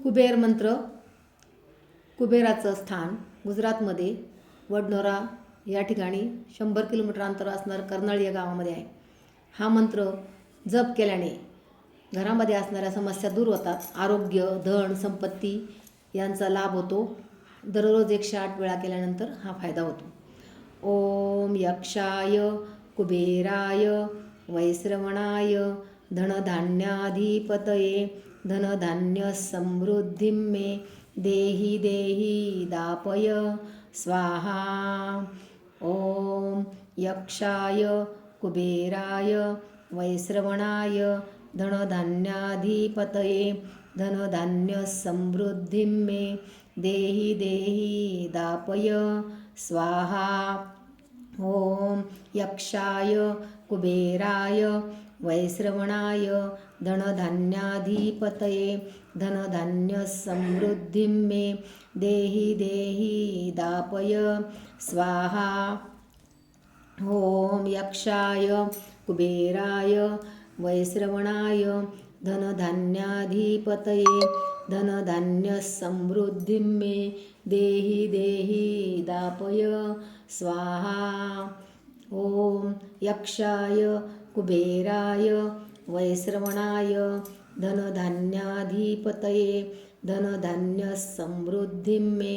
कुबेर मंत्र. कुबेराचं स्थान गुजरातमध्ये वडनोरा या ठिकाणी 100 किलोमीटर अंतर असणारं कर्नाळ या गावामध्ये आहे. हा मंत्र जप केल्याने घरामध्ये असणाऱ्या समस्या दूर होतात. आरोग्य, धन, संपत्ती यांचा लाभ होतो. दररोज 108 वेळा केल्यानंतर हा फायदा होतो. ओम यक्षाय कुबेराय वैश्रवणाय धनधान्याधिपतये धनधान्य समृद्धिं मे देहि देहि दापय स्वाहा. ओम यक्षाय कुबेराय वैश्रवणाय धनधान्याधिपतये धनधान्य समृद्धिं मे देहि देहि दापय स्वाहा. ओम यक्षाय कुबेराय वैश्रवणाय धनधान्याधिपतये धनधान्य समृद्धिं मे देहि देहि दापय स्वाहा. ओम यक्षाय कुबेराय वैश्रवणाय धनधान्याधिपतये धनधान्य समृद्धिं मे देहि देहि दापय स्वाहा. ओम यक्षाय कुबेराय वैश्रवणाय धनधान्याधिपतये धनधान्य समृद्धिं मे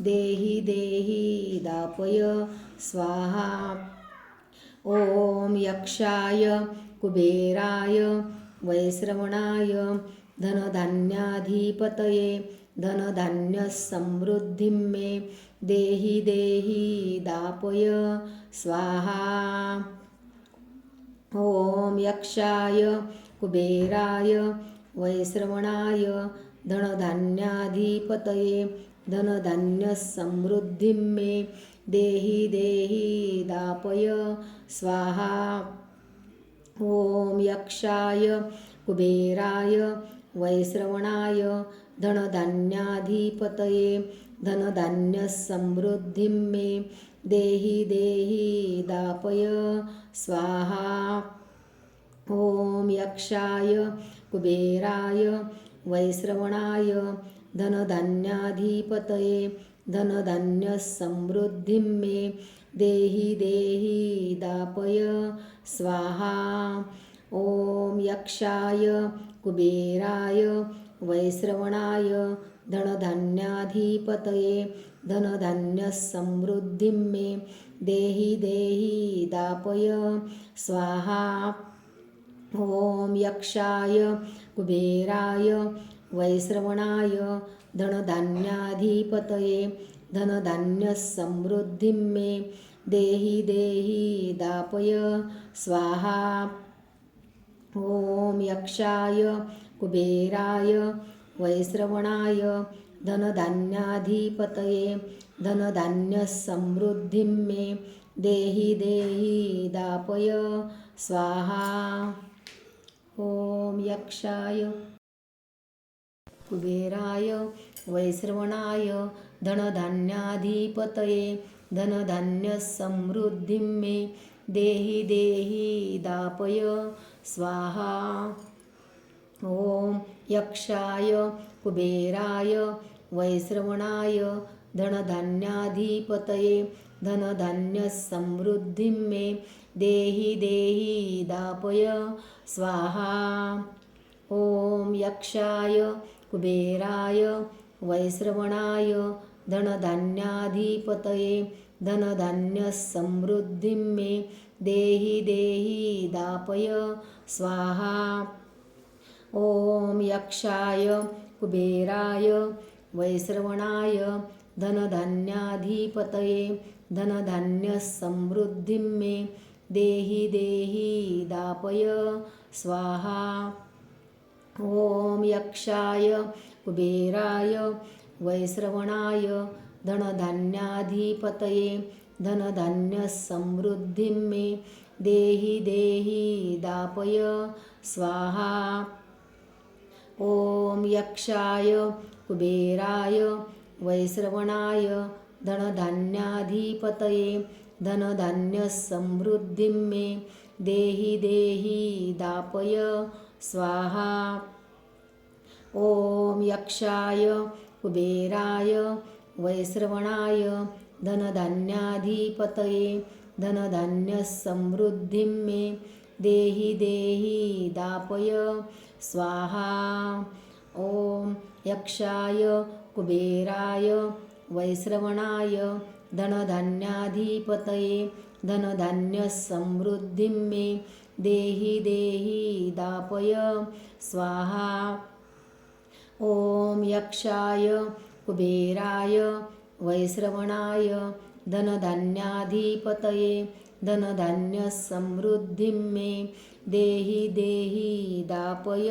देहि देहि दापय स्वाहा. ओम यक्षाय कुबेराय वैश्रवणाय धनधान्याधिपतये धनधान्य समृद्धिं मे देहि देहि दापय स्वाहा. ओम यक्षाय कुबेराय वैश्रवणाय धनधान्याधिपतये धनधान्य समृद्धिं मे देहि देहि दापय स्वाहा. ओम यक्षाय कुबेराय वैश्रवणाय धनधान्याधिपतये धनधान्य समृद्धिं मे देहि देहि दापय स्वाहा. ओम यक्षाय कुबेराय वैश्रवणाय धनधान्याधिपतये धनधान्य समृद्धिं मे देहि देहि दापय स्वाहा. ओम यक्षाय कुबेराय वैश्रवणाय धनधान्याधिपतये धनधान्य समृद्धिं मे देहि देहि दापय स्वाहा. ओम यक्षाय कुबेराय वैश्रवणाय धनधान्याधिपतये धनधान्य समृद्धिं मे देहि देहि दापय स्वाहा. ओम यक्षाय कुबेराय वैश्रवणाय धनधान्याधिपतये धनधान्य समृद्धिं मे देहि देहि दापय स्वाहा. ओम यक्षाय कुबेराय वैश्रवणाय धनधान्याधिपतये धनधान्य समृद्धिं मे देहि देहि दापय स्वाहा. ओम यक्षाय कुबेराय वैश्रवणाय धनधान्याधिपतये धनधान्य समृद्धिं मे देहि देहि दापय स्वाहा. ओम यक्षाय कुबेराय वैश्रवणाय धनधान्याधिपतये धनधान्य समृद्धिं मे देहि देहि दापय स्वाहा. ओम यक्षाय कुबेराय वैश्रवणाय धनधान्याधिपतये धनधान्य समृद्धिं मे देहि देहि दापय स्वाहा. ओम यक्षाय कुबेराय वैश्रवणाय धनधान्याधिपतये धनधान्य समृद्धिं मे देहि देहि दापय स्वाहा. ओम यक्षाय कुबेराय वैश्रवणाय धनधान्याधिपतये धनधान्य समृद्धिं मे देहि देहि दापय स्वाहा. ॐ यक्षाय कुबेराय वैश्रवणाय धनधान्याधिपतये धनधान्यसमृद्धिं मे देहि देहि दापय स्वाहा। ॐ यक्षाय कुबेराय वैश्रवणाय धनधान्याधिपतये धनधान्यसमृद्धिं मे देहि देहि दापय स्वाहा। ॐ यक्षाय कुबेराय वैश्रवणाय धनधान्याधिपतये धनधान्यसमृद्धिं मे देहि देहि दापय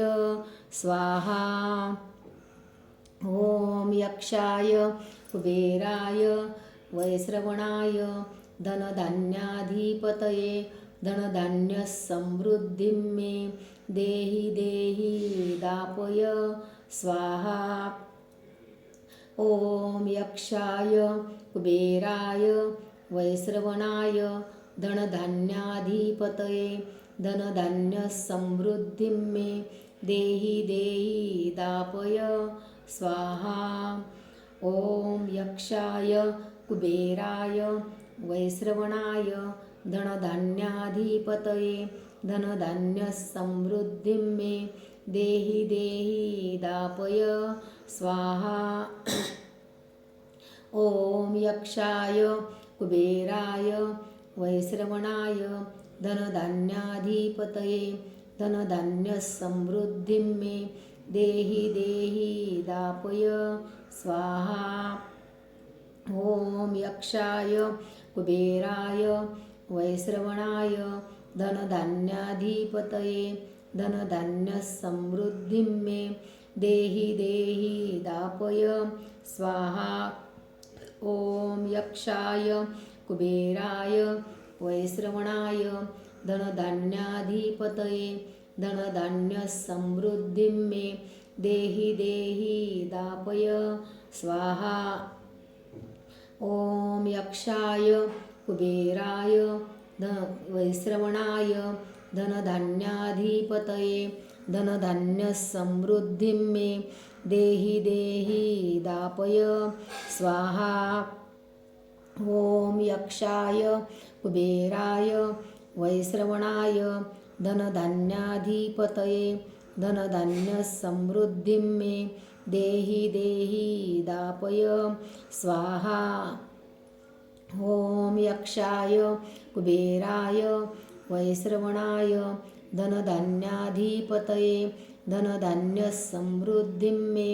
स्वाहा। ॐ यक्षाय कुबेराय वैश्रवणाय धनधान्याधिपतये धनधान्यसमृद्धिं मे देहि देहि दापय स्वाहा। ॐ यक्षाय कुबेराय वैश्रवणाय धनधान्याधिपतये धनधान्यसमृद्धिं मे देहि देहि दापय स्वाहा। ॐ यक्षाय कुबेराय वैश्रवणाय धनधान्याधिपतये धनधान्यसमृद्धिं मे देहि देहि दापय स्वाहा। ॐ यक्षाय कुबेराय वैश्रवणाय धनधान्याधिपतये धनधान्यसमृद्धिं मे देहि देहि दापय स्वाहा। ॐ यक्षाय कुबेराय वैश्रवणाय धनधान्याधिपतये धनधान्यसमृद्धिं मे देहि देहि दापय स्वाहा। ॐ यक्षाय कुबेराय वैश्रवणाय धनधान्याधिपतये धनधान्यसमृद्धिं मे देहि देहि दापय स्वाहा। ॐ यक्षाय कुबेराय वैश्रवणाय धनधान्याधिपतये धनधान्यसमृद्धिं मे देहि देहि दापय स्वाहा। ॐ यक्षाय कुबेराय वैश्रवणाय धनधान्याधिपतये धनधान्यसमृद्धिं मे देहि देहि दापय स्वाहा। ॐ यक्षाय कुबेराय वैश्रवणाय धनधान्याधिपतये धनधान्यसमृद्धिं मे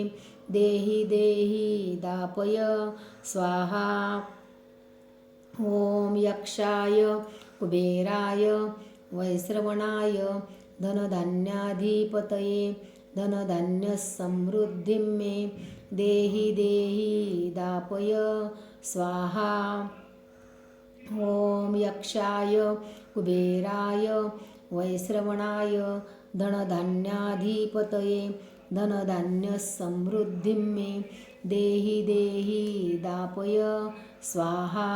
देहि देहि दापय स्वाहा। ॐ यक्षाय कुबेराय वैश्रवणाय धनधान्याधिपतये धनधान्यसमृद्धिं मे देहि देहि दापय स्वाहा। ॐ यक्षाय कुबेराय वैश्रवणाय धनधान्याधिपतये धनधान्यसमृद्धिं मे देहि देहि दापय स्वाहा।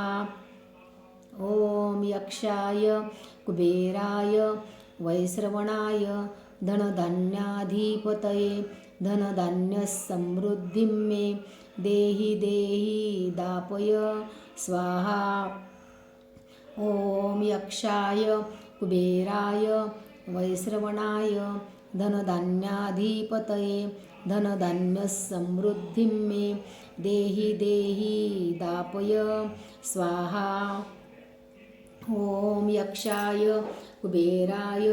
ॐ यक्षाय कुबेराय वैश्रवणाय धनधान्याधिपतये धनधान्यसमृद्धिं मे देहि देहि दापय स्वाहा। ॐ यक्षाय कुबेराय वैश्रवणाय धनधान्याधिपतये धनधान्यसमृद्धिं मे देहि देहि दापय स्वाहा। ॐ यक्षाय कुबेराय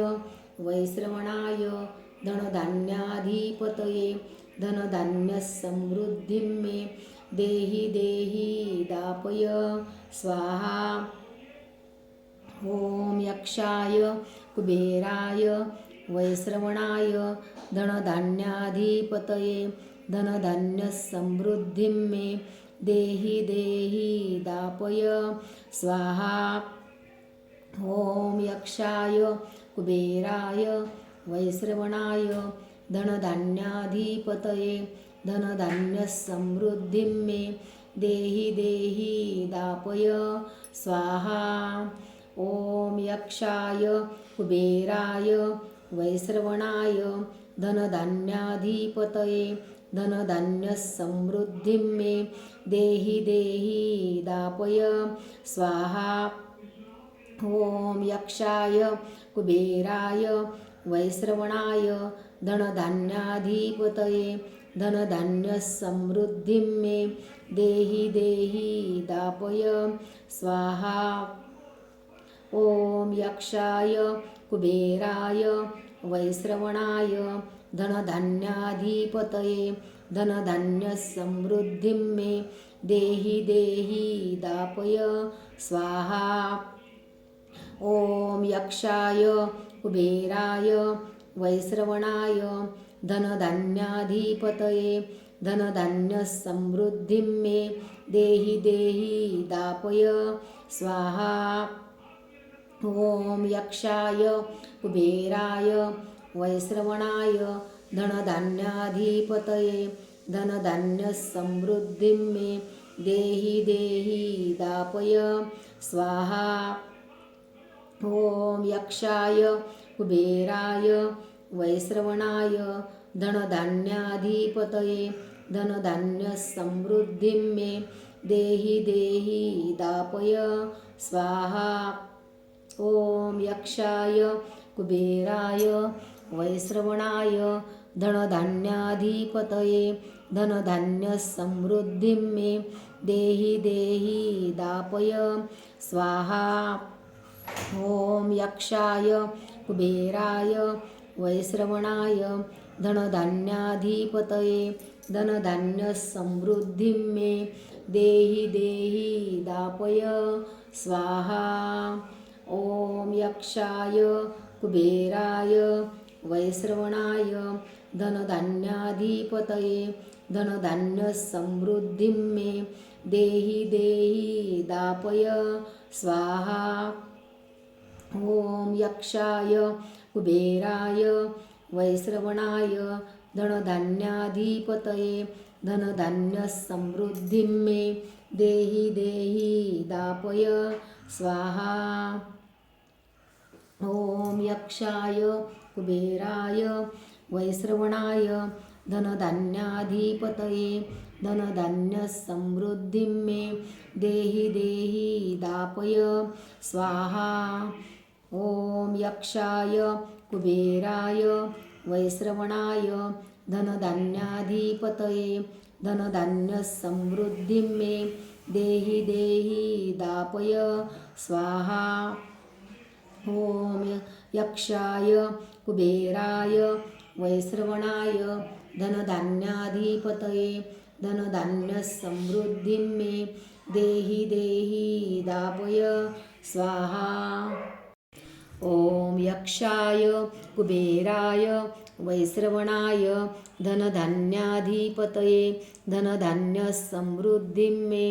वैश्रवणाय धनधान्याधिपतये धनधान्यसमृद्धिं मे देहि देहि दापय स्वाहा। ॐ यक्षाय कुबेराय वैश्रवणाय धनधान्याधिपतये धनधान्यसमृद्धिं मे देहि देहि दापय स्वाहा। ॐ यक्षाय कुबेराय वैश्रवणाय धनधान्याधिपतये धनधान्यसमृद्धिं मे देहि देहि दापय स्वाहा। ॐ यक्षाय कुबेराय वैश्रवणाय धनधान्याधिपतये धनधान्यसमृद्धिं मे देहि देहि दापय स्वाहा। ॐ यक्षाय कुबेराय वैश्रवणाय धनधान्याधिपतये धनधान्यसमृद्धिं मे देहि देहि दापय स्वाहा। ॐ यक्षाय कुबेराय वैश्रवणाय धनधान्याधिपतये धनधान्यसमृद्धिं मे देहि देहि दापय स्वाहा। ॐ यक्षाय कुबेराय वैश्रवणाय धनधान्याधिपतये धनधान्यसमृद्धिं मे देहि देहि दापय स्वाहा। ॐ यक्षाय कुबेराय वैश्रवणाय धनधान्याधिपतये धनधान्यसमृद्धिं मे देहि देहि दापय स्वाहा। ॐ यक्षाय कुबेराय वैश्रवणाय धनधान्याधिपतये धनधान्यसमृद्धिं मे देहि देहि दापय स्वाहा। ॐ यक्षाय कुबेराय वैश्रवणाय धनधान्याधिपतये धनधान्यसमृद्धिं मे देहि देहि दापय स्वाहा। ॐ यक्षाय कुबेराय वैश्रवणाय धनधान्याधिपतये धनधान्यसमृद्धिं मे देहि देहि दापय स्वाहा। ॐ यक्षाय कुबेराय वैश्रवणाय धनधान्याधिपतये धनधान्यसमृद्धिं मे देहि देहि दापय स्वाहा। ॐ यक्षाय कुबेराय वैश्रवणाय धनधान्याधिपतये धनधान्यसमृद्धिं मे देहि देहि दापय स्वाहा। ॐ यक्षाय कुबेराय वैश्रवणाय धनधान्याधिपतये धनधान्यसमृद्धिं मे देहि देहि दापय स्वाहा। ॐ यक्षाय कुबेराय वैश्रवणाय धनधान्याधिपतये धनधान्यसमृद्धिं मे देहि देहि दापय स्वाहा। ॐ यक्षाय कुबेराय वैश्रवणाय धनधान्याधिपतये धनधान्यसमृद्धिं मे देहि देहि दापय स्वाहा। ॐ यक्षाय कुबेराय वैश्रवणाय धनधान्याधिपतये धनधान्यसमृद्धिं मे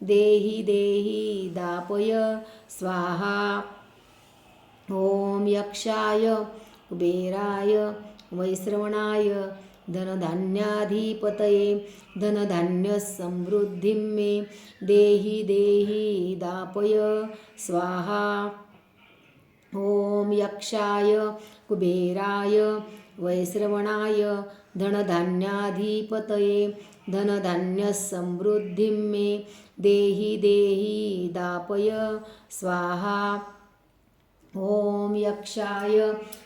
देहि देहि दापय स्वाहा। ॐ यक्षाय कुबेराय वैश्रवणाय धनधान्याधिपतये धनधान्यसमृद्धिं मे देहि देहि दापय स्वाहा। ॐ यक्षाय कुबेराय वैश्रवणाय धनधान्याधिपतये धनधान्यसमृद्धिं मे देहि देहि दापय स्वाहा। ॐ यक्षाय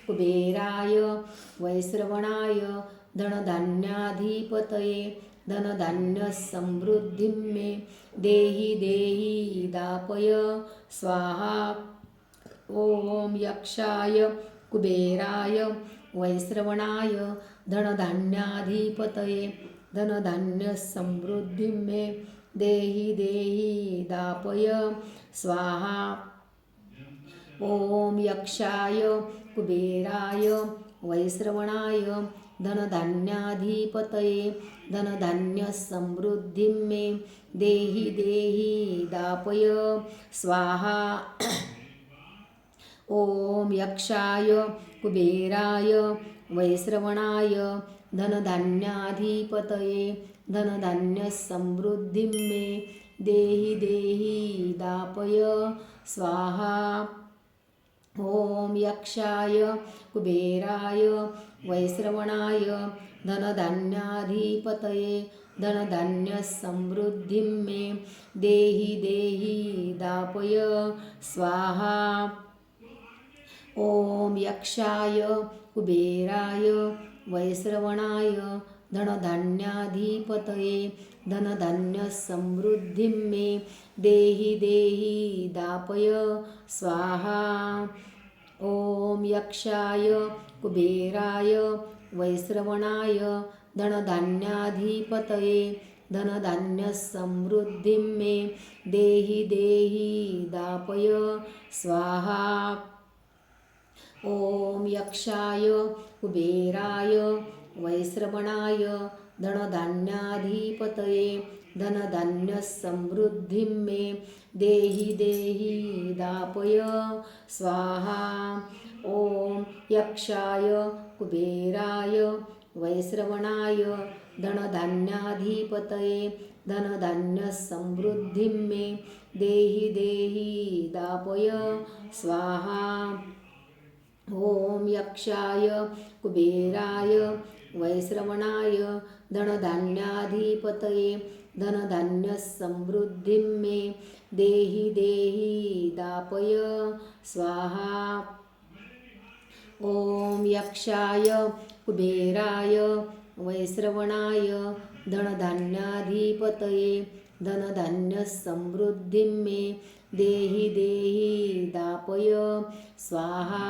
कुबेराय वैश्रवणाय धनधान्याधिपतये धनधान्यसमृद्धिं मे देहि देहि दापय स्वाहा। ॐ यक्षाय कुबेराय वैश्रवणाय धनधान्याधिपतये धनधान्यसमृद्धिं मे देहि देहि दापय स्वाहा। ॐ यक्षाय कुबेराय वैश्रवणाय धनधान्याधिपतये धनधान्यसमृद्धिं मे देहि देहि दापय स्वाहा। ॐ यक्षाय कुबेराय वैश्रवणाय धनधान्याधिपतये धनधान्यसमृद्धिं मे देहि देहि दापय स्वाहा। ॐ यक्षाय कुबेराय वैश्रवणाय धनधान्याधिपतये धनधान्यसमृद्धिं मे देहि देहि दापय स्वाहा। ॐ यक्षाय कुबेराय वैश्रवणाय धनधान्याधिपतये धनधान्यसमृद्धिं मे देहि देहि दापय स्वाहा। ॐ यक्षाय कुबेराय वैश्रवणाय धनधान्याधिपतये धनधान्यसमृद्धिं मे देहि देहि दापय स्वाहा। ॐ यक्षाय कुबेराय वैश्रवणाय धनधान्याधिपतये धनधान्यसमृद्धिं मे देहि देहि दापय स्वाहा। ॐ यक्षाय कुबेराय वैश्रवणाय धनधान्याधिपतये धनधान्यसमृद्धिं मे देहि देहि दापय स्वाहा। ॐ यक्षाय कुबेराय वैश्रवणाय धनधान्याधिपतये धनधान्यसमृद्धिं मे देहि देहि दापय स्वाहा। ॐ यक्षाय कुबेराय वैश्रवणाय धनधान्याधिपतये धनधान्यसमृद्धिं मे देहि देहि दापय स्वाहा।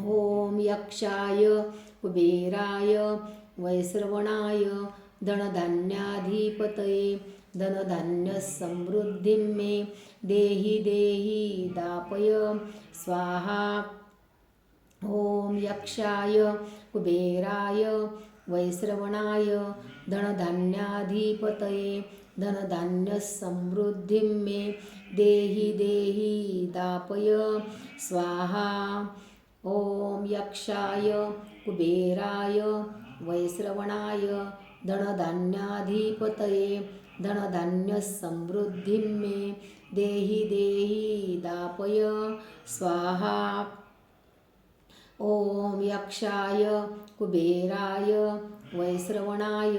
ॐ यक्षाय कुबेराय वैश्रवणाय धनधान्याधिपतये धनधान्यसमृद्धिं मे देहि देहि दापय स्वाहा। ॐ यक्षाय कुबेराय वैश्रवणाय धनधान्याधिपतये धनधान्यसमृद्धिं मे देहि देहि दापय स्वाहा। ॐ यक्षाय कुबेराय वैश्रवणाय धनधान्याधिपतये धनधान्यसमृद्धिं मे देहि देहि दापय स्वाहा। ॐ यक्षाय कुबेराय वैश्रवणाय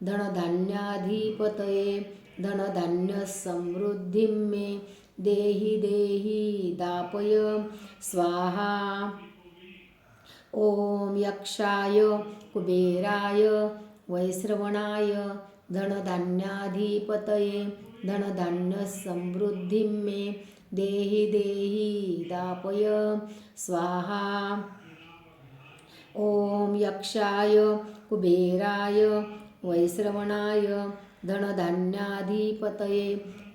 धनधान्याधिपतये धनधान्यसमृद्धिं मे देहि देहि दापय स्वाहा। ॐ यक्षाय कुबेराय वैश्रवणाय धनधान्याधिपतये धनधान्यसमृद्धिं मे देहि देहि दापय स्वाहा। ॐ यक्षाय कुबेराय वैश्रवणाय धनधान्याधिपतये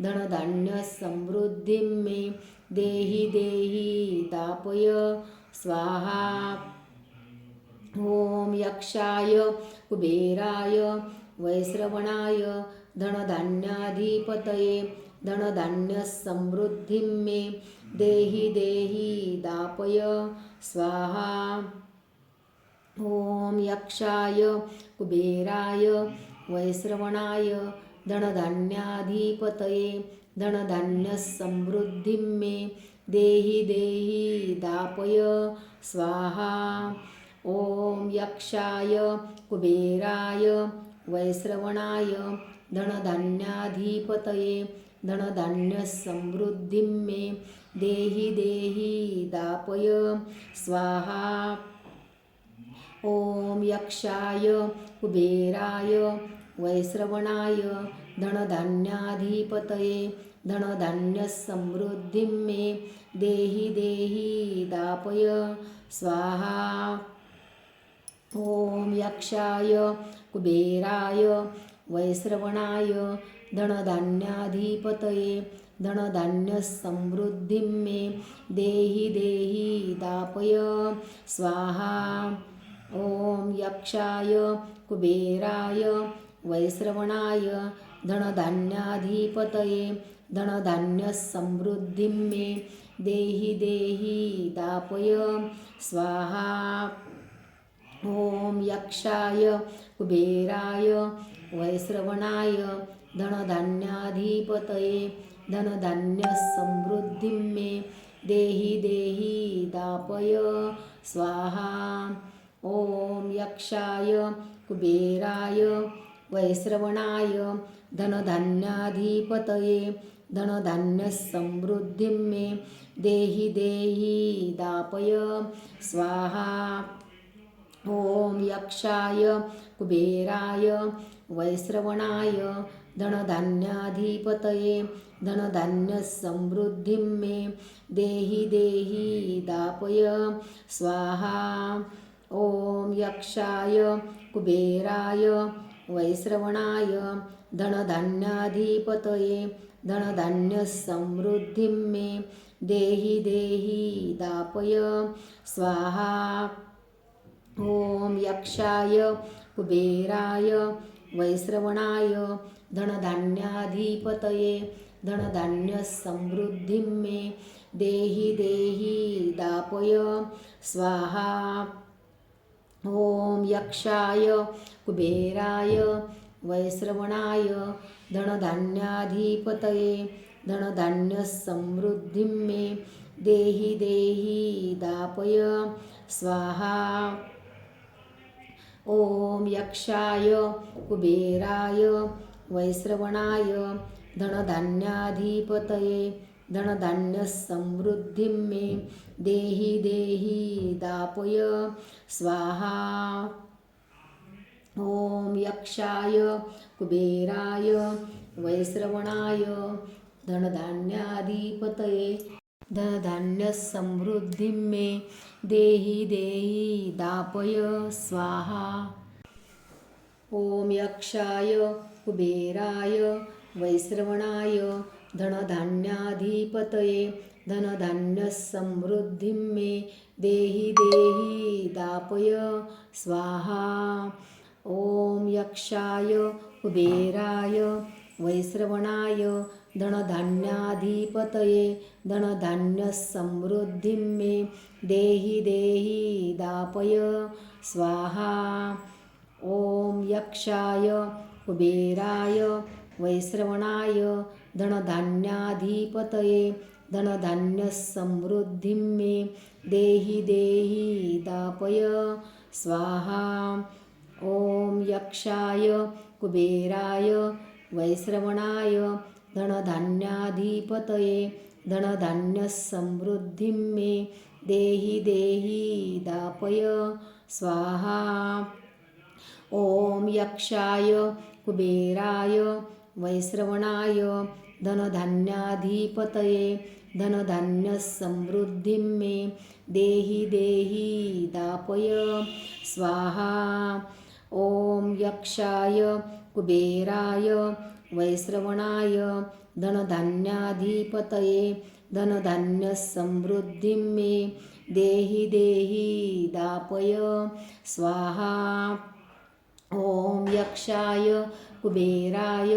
धनधान्यसमृद्धिं मे देहि देहि दापय स्वाहा। ॐ यक्षाय कुबेराय वैश्रवणाय धनधान्याधिपतये धनधान्यसमृद्धिं मे देहि देहि दापय स्वाहा। ॐ यक्षाय कुबेराय वैश्रवणाय धनधान्याधिपतये धनधान्यसमृद्धिं मे देहि देहि दापय स्वाहा। ॐ यक्षाय कुबेराय वैश्रवणाय धनधान्याधिपतये धनधान्यसमृद्धिं मे देहि देहि दापय स्वाहा। ॐ यक्षाय कुबेराय वैश्रवणाय धनधान्याधिपतये धनधान्यसमृद्धिं मे देहि देहि दापय स्वाहा। ॐ यक्षाय कुबेराय वैश्रवणाय धनधान्याधिपतये धनधान्यसमृद्धिं मे देहि देहि दापय स्वाहा। ॐ यक्षाय कुबेराय वैश्रवणाय धनधान्याधिपतये धनधान्यसमृद्धिं मे देहि देहि दापय स्वाहा। ॐ यक्षाय कुबेराय वैश्रवणाय धनधान्याधिपतये धनधान्यसमृद्धिं मे देहि देहि दापय स्वाहा। ॐ यक्षाय कुबेराय वैश्रवणाय धनधान्याधिपतये धनधान्यसमृद्धिं मे देहि देहि दापय स्वाहा। ॐ यक्षाय कुबेराय वैश्रवणाय धनधान्याधिपतये धनधान्यसमृद्धिं मे देहि देहि दापय स्वाहा। ॐ यक्षाय कुबेराय वैश्रवणाय धनधान्याधिपतये धनधान्यसमृद्धिं मे देहि देहि दापय स्वाहा। ॐ यक्षाय कुबेराय वैश्रवणाय धनधान्याधिपतये धनधान्यसमृद्धिं मे देहि देहि दापय स्वाहा। ॐ यक्षाय कुबेराय वैश्रवणाय धनधान्याधिपतये धनधान्यसमृद्धिं मे देहि देहि दापय स्वाहा। ॐ यक्षाय कुबेराय वैश्रवणाय धनधान्याधिपतये धनधान्यसमृद्धिं मे देहि देहि दापय स्वाहा। ॐ यक्षाय कुबेराय वैश्रवणाय धनधान्याधिपतये धनधान्यसमृद्धिं मे देहि देहि दापय स्वाहा। ॐ यक्षाय कुबेराय वैश्रवणाय धनधान्याधिपतये धनधान्यसमृद्धिं मे देहि देहि दापय स्वाहा। ॐ यक्षाय कुबेराय वैश्रवणाय धनधान्याधिपतये धनधान्यसमृद्धिं मे देहि देहि दापय स्वाहा। ॐ यक्षाय कुबेराय वैश्रवणाय धनधान्याधिपतये धनधान्यसमृद्धिं मे देहि देहि दापय स्वाहा। ॐ यक्षाय कुबेराय वैश्रवणाय धनधान्याधिपतये धनधान्यसमृद्धिं मे देहि देहि दापय स्वाहा। ॐ यक्षाय कुबेराय वैश्रवणाय धनधान्याधिपतये धनधान्यसमृद्धिं मे देहि देहि दापय स्वाहा। ॐ यक्षाय कुबेराय वैश्रवणाय धनधान्याधिपतये धनधान्यसमृद्धिं मे देहि देहि दापय स्वाहा। ॐ यक्षाय कुबेराय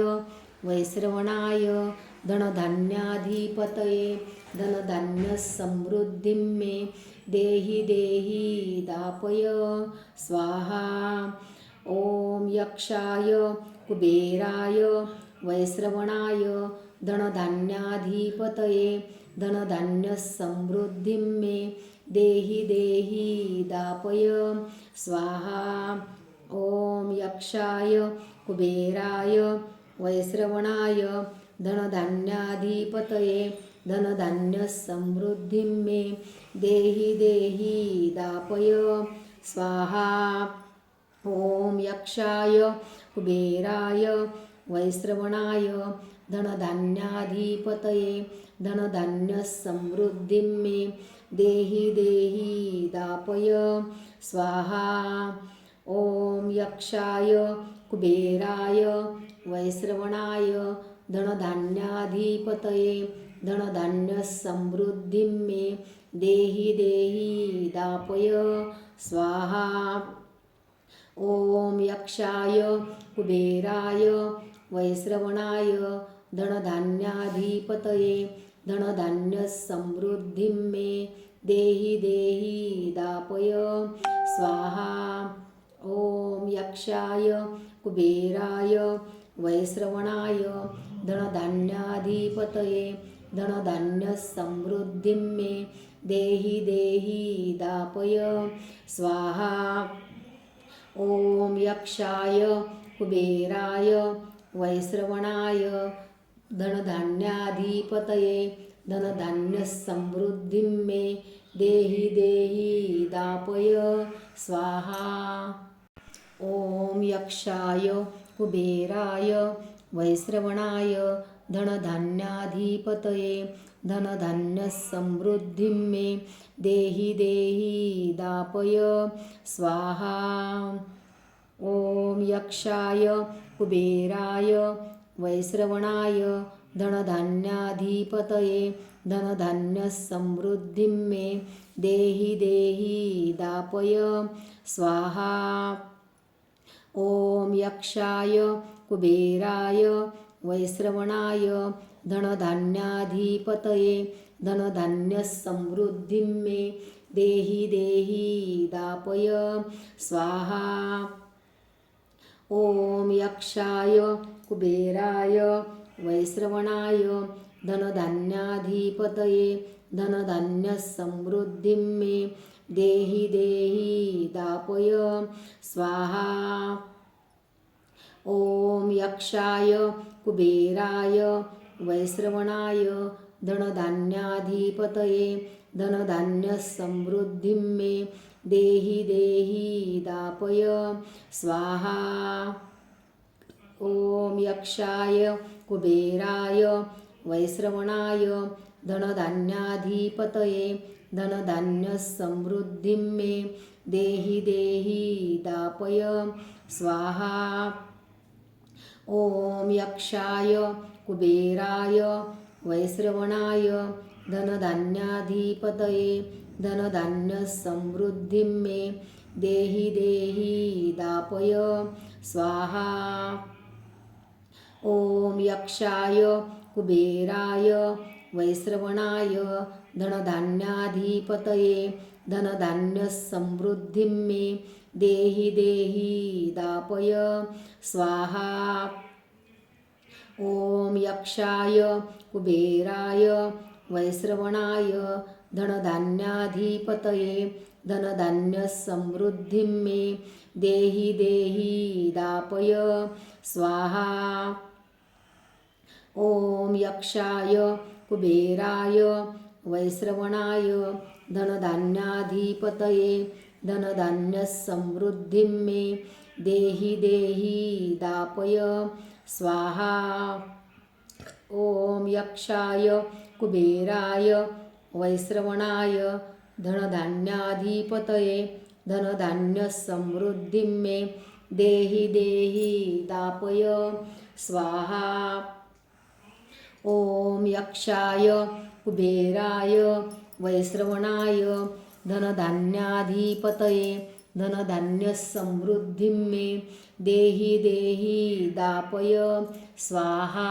वैश्रवणाय धनधान्याधिपतये धनधान्यसमृद्धिं मे देहि देहि दापय स्वाहा। ॐ यक्षाय कुबेराय वैश्रवणाय धनधान्याधिपतये धनधान्यसमृद्धिं मे देहि देहि दापय स्वाहा। ॐ यक्षाय कुबेराय वैश्रवणाय धनधान्याधिपतये धनधान्यसमृद्धिं मे देहि देहि दापय स्वाहा। ॐ यक्षाय कुबेराय वैश्रवणाय धनधान्याधिपतये धनधान्यसमृद्धिं मे देहि देहि दापय स्वाहा। ॐ यक्षाय कुबेराय वैश्रवणाय धनधान्याधिपतये धनधान्यसमृद्धिं मे देहि देहि दापय स्वाहा। ॐ यक्षाय कुबेराय वैश्रवणाय धनधान्याधिपतये धनधान्यसमृद्धिं मे देहि देहि दापय स्वाहा। ॐ यक्षाय कुबेराय वैश्रवणाय धनधान्याधिपतये धनधान्यसमृद्धिं मे देहि देहि दापय स्वाहा। ॐ यक्षाय कुबेराय वैश्रवणाय धनधान्याधिपतये धनधान्यसमृद्धिं मे देहि देहि दापय स्वाहा। ॐ यक्षाय कुबेराय वैश्रवणाय धनधान्याधिपतये धनधान्यसमृद्धिं मे देहि देहि दापय स्वाहा। ॐ यक्षाय कुबेराय वैश्रवणाय धनधान्याधिपतये धनधान्यसमृद्धिं मे देहि देहि दापय स्वाहा। ॐ यक्षाय कुबेराय वैश्रवणाय धनधान्याधिपतये धनधान्यसमृद्धिं मे देहि देहि दापय स्वाहा। ॐ यक्षाय कुबेराय वैश्रवणाय धनधान्याधिपतये धनधान्यसमृद्धिं मे देहि देहि दापय स्वाहा। ॐ यक्षाय कुबेराय वैश्रवणाय धनधान्याधिपतये धनधान्यसमृद्धिं मे देहि देहि दापय स्वाहा। ॐ यक्षाय कुबेराय वैश्रवणाय धनधान्याधिपतये धनधान्यसमृद्धिं मे देहि देहि दापय स्वाहा। ॐ यक्षाय कुबेराय वैश्रवणाय धनधान्याधिपतये धनधान्यसमृद्धिं मे देहि देहि दापय स्वाहा। ॐ यक्षाय कुबेराय वैश्रवणाय धनधान्याधिपतये धनधान्यसमृद्धिं मे देहि देहि दापय स्वाहा। ॐ यक्षाय कुबेराय वैश्रवणाय धनधान्याधिपतये धनधान्यसमृद्धिं मे देहि देहि दापय स्वाहा। ॐ यक्षाय कुबेराय वैश्रवणाय धनधान्याधिपतये धनधान्यसमृद्धिं मे देहि देहि दापय स्वाहा। ॐ यक्षाय कुबेराय वैश्रवणाय धनधान्याधिपतये धनधान्यसमृद्धिं मे देहि देहि दापय स्वाहा। ॐ यक्षाय कुबेराय वैश्रवणाय धनधान्याधिपतये धनधान्यसमृद्धिं मे देहि देहि दापय स्वाहा।